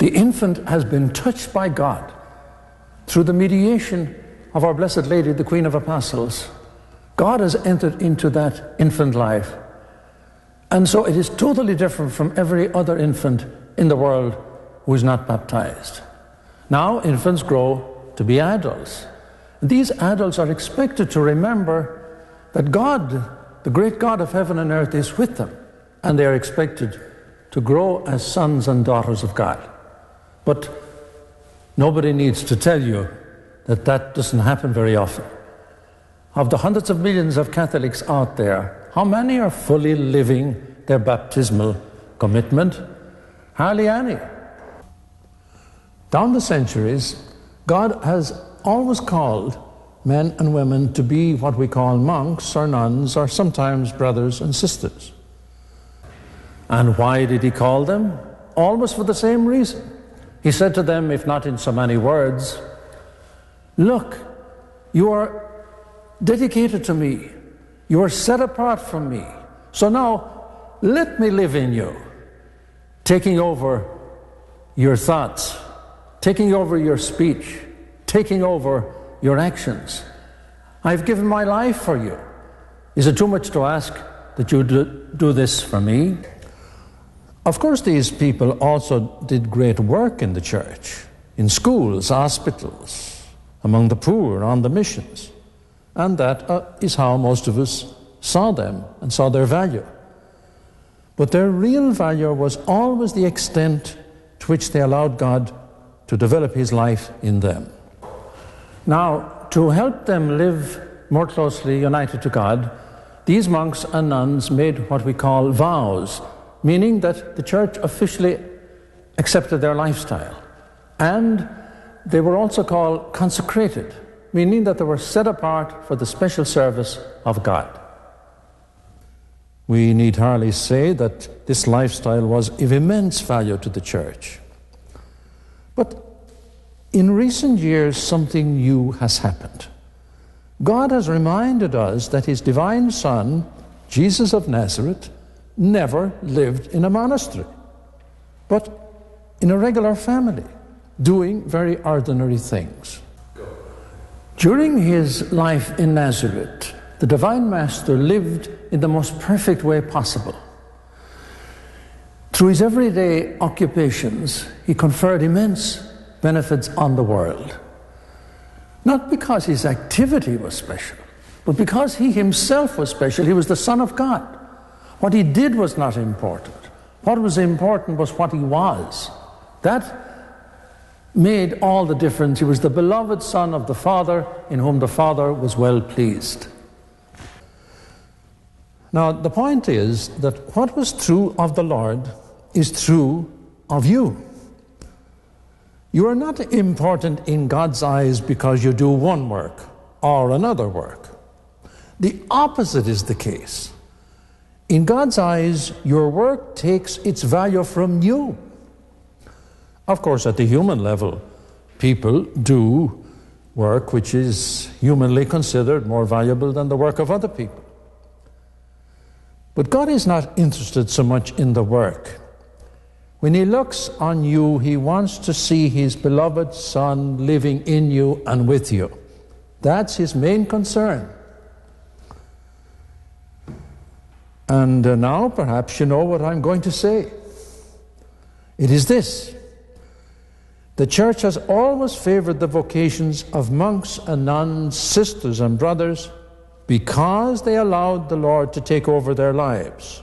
The infant has been touched by God through the mediation of our Blessed Lady, the Queen of Apostles. God has entered into that infant life. And so it is totally different from every other infant in the world who is not baptized. Now infants grow to be adults. These adults are expected to remember that God, the great God of heaven and earth, is with them, and they are expected to grow as sons and daughters of God. But nobody needs to tell you that that doesn't happen very often. Of the hundreds of millions of Catholics out there, how many are fully living their baptismal commitment? Hardly any. Down the centuries, God has always called men and women to be what we call monks or nuns, or sometimes brothers and sisters. And why did he call them? Almost for the same reason. He said to them, if not in so many words, look, you are dedicated to me. You are set apart from me. So now, let me live in you, taking over your thoughts, taking over your speech, taking over your actions. I've given my life for you. Is it too much to ask that you do this for me? Of course, these people also did great work in the church, in schools, hospitals, among the poor, on the missions. And that is how most of us saw them and saw their value. But their real value was always the extent to which they allowed God to develop his life in them. Now, to help them live more closely united to God, these monks and nuns made what we call vows, meaning that the church officially accepted their lifestyle. And they were also called consecrated, meaning that they were set apart for the special service of God. We need hardly say that this lifestyle was of immense value to the church. But in recent years, something new has happened. God has reminded us that his divine Son, Jesus of Nazareth, never lived in a monastery, but in a regular family, doing very ordinary things. During his life in Nazareth, the Divine Master lived in the most perfect way possible. Through his everyday occupations, he conferred immense benefits on the world. Not because his activity was special, but because he himself was special. He was the Son of God. What he did was not important. What was important was what he was. That made all the difference. He was the beloved Son of the Father, in whom the Father was well pleased. Now, the point is that what was true of the Lord is true of you. You are not important in God's eyes because you do one work or another work. The opposite is the case. In God's eyes, your work takes its value from you. Of course, at the human level, people do work which is humanly considered more valuable than the work of other people. But God is not interested so much in the work. When he looks on you, he wants to see his beloved Son living in you and with you. That's his main concern. And now perhaps you know what I'm going to say. It is this. The church has always favored the vocations of monks and nuns, sisters and brothers, because they allowed the Lord to take over their lives,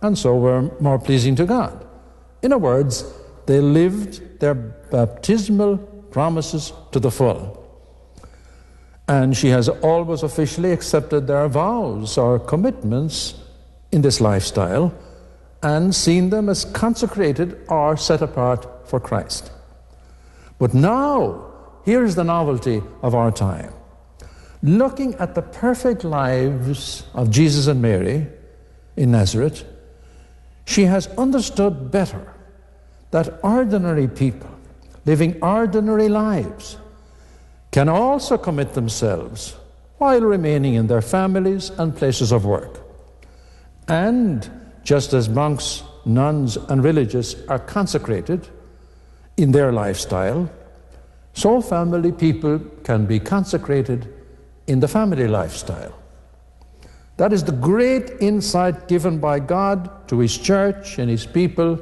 and so were more pleasing to God. In other words, they lived their baptismal promises to the full. And she has always officially accepted their vows or commitments in this lifestyle and seen them as consecrated or set apart for Christ. But now, here's the novelty of our time. Looking at the perfect lives of Jesus and Mary in Nazareth, she has understood better that ordinary people living ordinary lives can also commit themselves while remaining in their families and places of work. And just as monks, nuns, and religious are consecrated, in their lifestyle, so family people can be consecrated in the family lifestyle. That is the great insight given by God to His church and His people